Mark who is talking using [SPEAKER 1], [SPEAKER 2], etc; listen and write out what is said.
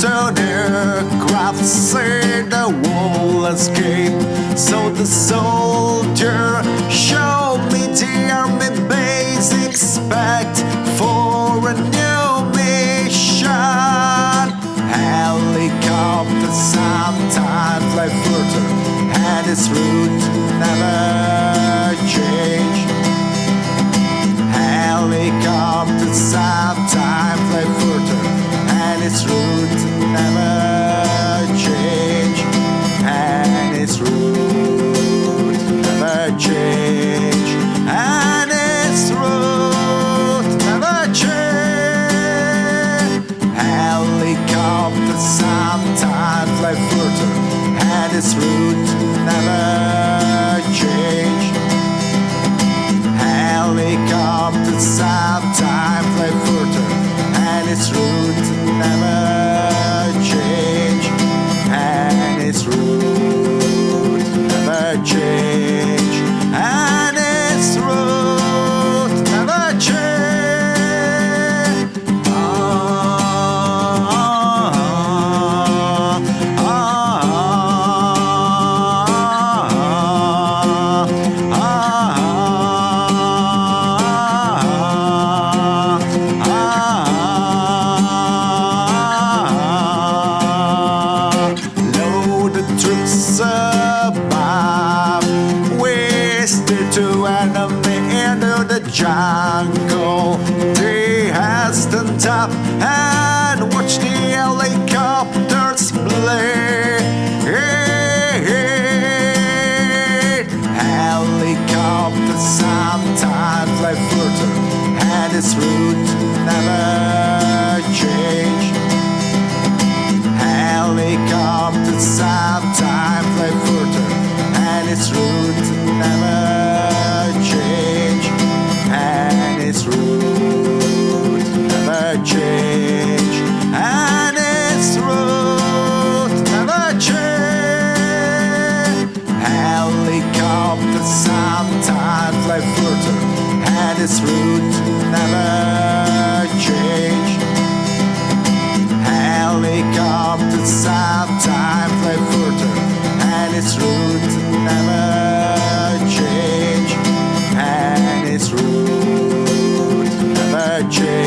[SPEAKER 1] an aircraft see the whole landscape. So the soldier showed me the army basics packed for a new mission. Helicopters sometimes fly further, and its route never change. Helicopters sometimes fly further, and its route never change. And its route never change. And its route never change. Helicopters sometimes fly further, and its route never change. Helicopters sometimes fly further, and its route never change. And its route never change. And its route never change. Above, we steer to enemy into the jungle. They have stand up and watch the helicopters play. Helicopters sometimes fly further, and its route never change. Helicopters sometimes fly further, and its route never change. And its route never change. And its route never change. Helicopters sometimes fly further, and its route never change. Helicopters sometimes fly further, and its route never change. And its route never change.